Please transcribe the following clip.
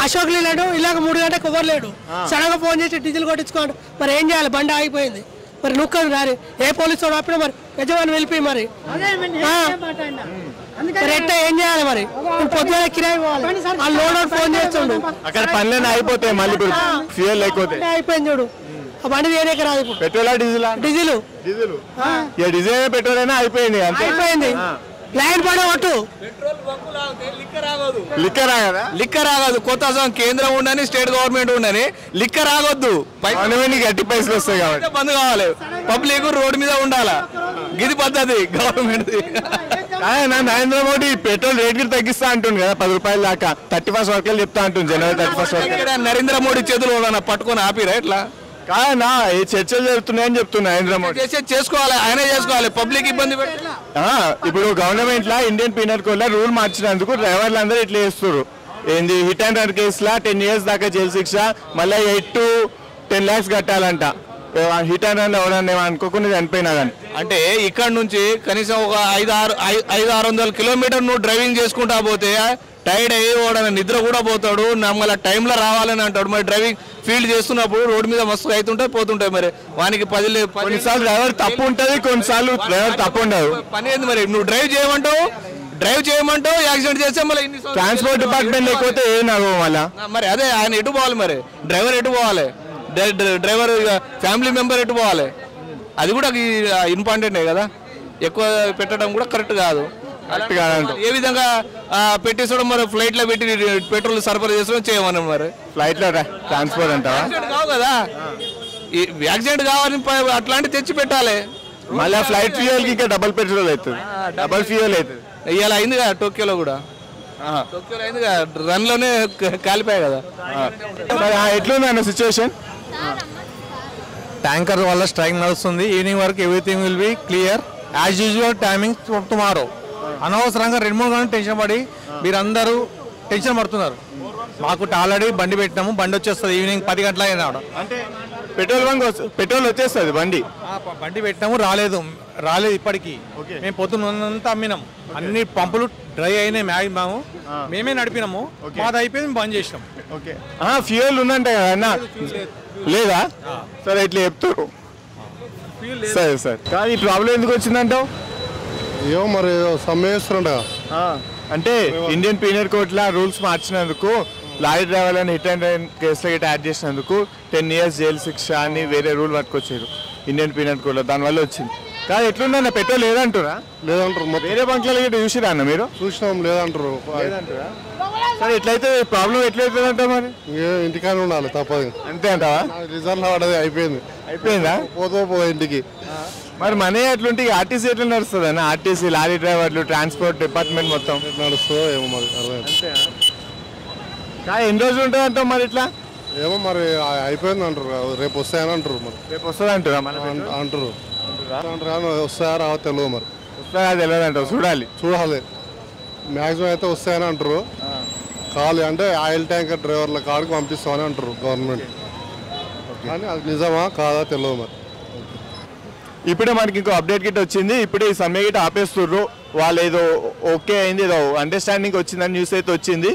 అశోక్ లేడు, ఇలాగ 3 గంటలకు ఎవరు లేడు. సడన్గా ఫోన్ చేసి డీజిల్ కొట్టించుకోండి. మరి ఏం చేయాలి? బండి ఆగిపోయింది. మరి నుక్కదు రారి ఏ పోలీసు వాడు ఆపినా మరి యజమాని వెళ్ళిపోయి మరి ఎట్ట ఏం చేయాలి? మరి పొద్దున కిరాయి పోవాలి. ఆ లోడ్ ఫోన్ చేస్తుండు అక్కడ పనులన్నీ అయిపోతాయి. మళ్ళీ ఫ్యూయల్ లేకపోతే అయిపోయింది చూడు. ఆ బండి వేరేక రాదు. పెట్రోలా డీజిల్? డీజిల్. డీజిల్ పెట్రోల్ అయినా అయిపోయింది. అయిపోయింది. లైన్ పడే ఒట్టు లిక్కర్ ఆగదా? లిక్కర్ ఆగదు. కొత్త కేంద్రం ఉండని, స్టేట్ గవర్నమెంట్ ఉండని లిక్కర్ ఆగొద్దు. గట్టి పైసలు వస్తాయి కాబట్టి బంద్ కావాలి. పబ్లిక్ రోడ్డు మీద ఉండాలా. గిది పద్ధతి government. Narendra Modi petrol rate కి తగ్గిస్తా అంటుంది కదా 10 రూపాయల దాకా. 31st వరకు చెప్తా అంటుంది. జనవరి 31st వరకు. నరేంద్ర మోడీ చేతులు పట్టుకొని ఆపిరా ఎట్లా? కాదన్నా ఈ చర్చలు జరుగుతున్నాయని చెప్తున్నా. నరేంద్ర మోడీ చేసుకోవాలి, ఆయనే చేసుకోవాలి. పబ్లిక్ ఇబ్బంది ఇప్పుడు government law Indian penal code law rule మార్చినందుకు డ్రైవర్లు అందరూ ఇట్లా చేస్తారు. ఏంది హిట్ అండ్ రన్ కేసులా 10 years దాకా జైలు శిక్ష, మళ్ళీ 8 to 10 lakhs కట్టాలంట. హిట్ అండ్ రన్ ఎవరన్నా అనుకోకుండా చనిపోయినా కానీ. అంటే ఇక్కడ నుంచి కనీసం ఒక 500-600 కిలోమీటర్ నువ్వు డ్రైవింగ్ చేసుకుంటా పోతే టైర్డ్ అయ్యి వాడు నిద్ర కూడా పోతాడు. మళ్ళీ టైంలో రావాలని అంటాడు. మరి డ్రైవింగ్ ఫీల్డ్ చేస్తున్నప్పుడు రోడ్డు మీద మస్తు అవుతుంటాయి పోతుంటాయి. మరి వానికి కొన్నిసార్లు డ్రైవర్ తప్పు ఉంటుంది, కొన్నిసార్లు డ్రైవర్ తప్పు ఉండదు. పని ఏంది మరి? నువ్వు డ్రైవ్ చేయమంటావు యాక్సిడెంట్ చేస్తే మళ్ళీ ట్రాన్స్పోర్ట్ డిపార్ట్మెంట్ లేకపోతే ఏం మళ్ళీ మరి అదే ఆయన ఎటు పోవాలి? మరి డ్రైవర్ ఎటు పోవాలి? డ్రైవర్ ఫ్యామిలీ మెంబర్ ఎటు పోవాలి? అది కూడా ఇంపార్టెంటే కదా. ఎక్కువ పెట్టడం కూడా కరెక్ట్ కాదు. ఏ విధంగా పెట్టేసడం మరి ఫ్లైట్ లో పెట్టి పెట్రోల్ సరఫరా చేసడం చేయమని మరి ఫ్లైట్ లో ట్రాన్స్పోర్ట్ అంటావా? కావు కదా. యాక్సిడెంట్ కావాలని అట్లాంటి తెచ్చి పెట్టాలి. మళ్ళీ ఫ్లైట్ ఫ్యూయల్ కి ఇంకా డబుల్ పెట్రోల్ అవుతుంది, డబుల్ ఫ్యూయల్ అవుతుంది. ఇవాళ అయింది కదా టోక్యోలో కూడా. టోక్యోలో అయింది కదా, రన్ లోనే కాలిపోయాయి కదా. ఎట్లుంది అన్న సిచ్యువేషన్? ట్యాంకర్ వల్ల స్ట్రైక్ నడుస్తుంది. ఈవినింగ్ వరకు everything will be clear as usual. Timing tomorrow. అనవసరంగా 2-3 గంటలు టెన్షన్ పడి మీరందరూ టెన్షన్ పడుతున్నారు. మాకు ఆల్రెడీ బండి పెట్టినాము, బండి వచ్చేస్తుంది ఈవినింగ్ 10 గంటల అయినా. అంటే పెట్రోల్ వచ్చేస్తుంది. బండి పెట్టినాము, రాలేదు ఇప్పటికీ. మేము పొద్దున్నంతా అమ్మినాం, అన్ని పంపులు డ్రై అయినాయి. మ్యాక్సిమం మేమే నడిపినాము, మాది అయిపోయింది, మేము బంద్ చేసినాం. ఫ్యూయల్ ఉందంటే కదా లేదా? సరే ఇట్లా చెప్తారు. సరే సరే. కానీ ఈ ప్రాబ్లం ఎందుకు వచ్చిందంటావు? ఏమో మరి సమ్మేస్తుండ. అంటే Indian penal code law rules మార్చినందుకు లారీ డ్రైవర్లను హిట్ అండ్ రన్ కేసులో గిట్ట యాడ్ చేసినందుకు 10 years జైలు శిక్ష అని వేరే రూల్ పట్టుకొచ్చారు ఇండియన్ పీనల్ కోడ్ లో. దానివల్ల వచ్చింది. కానీ ఎట్లుందన్న పెట్రోల్ లేదంటారా? లేదంటారు. వేరే బంక్లలో గిట్ట చూసిరా అన్న మీరు? చూసినాం, లేదంటారు. సరే ఎట్లయితే ప్రాబ్లం ఎట్లయితుంది అంటావు? మరి ఇంటికానే ఉండాలి, తప్పదు. అంతే అంటావా? రిజల్ట్ పడది, అయిపోయిందా? పోతా ఇంటికి. మరి మనీ ఎట్లుంటే ఆర్టీసీ ఎట్లా నడుస్తుంది అన్న? ఆర్టీసీ, లారీ డ్రైవర్లు, ట్రాన్స్పోర్ట్ డిపార్ట్మెంట్ మొత్తం నడుస్తుందో ఏమో మరి ఎన్ని రోజులు ఉంటుంది అంటావు మరి ఇట్లా? ఏమో మరి అయిపోయింది అంటారు. రేపు వస్తాయని అంటారు. మరి రేపు వస్తుంది అంటారా? అంటారు కానీ వస్తాయా రావో తెలియదు. మరి వస్తాయా తెలియదు అంటావు? చూడాలి. మ్యాక్సిమం అయితే వస్తాయని అంటారు. ఖాళీ అంటే ఆయిల్ ట్యాంకర్ డ్రైవర్ల కాడికి పంపిస్తామని అంటారు గవర్నమెంట్. కానీ అది నిజమా కాదా తెలియదు. మరి ఇప్పుడే మనకి ఇంకో అప్డేట్ గిట్ వచ్చింది. ఇప్పుడే ఈ సమ్మె గిట్ ఆపేస్తుర్రు. వాళ్ళు ఏదో ఓకే అయింది, ఏదో అండర్స్టాండింగ్ వచ్చిందని న్యూస్ అయితే వచ్చింది.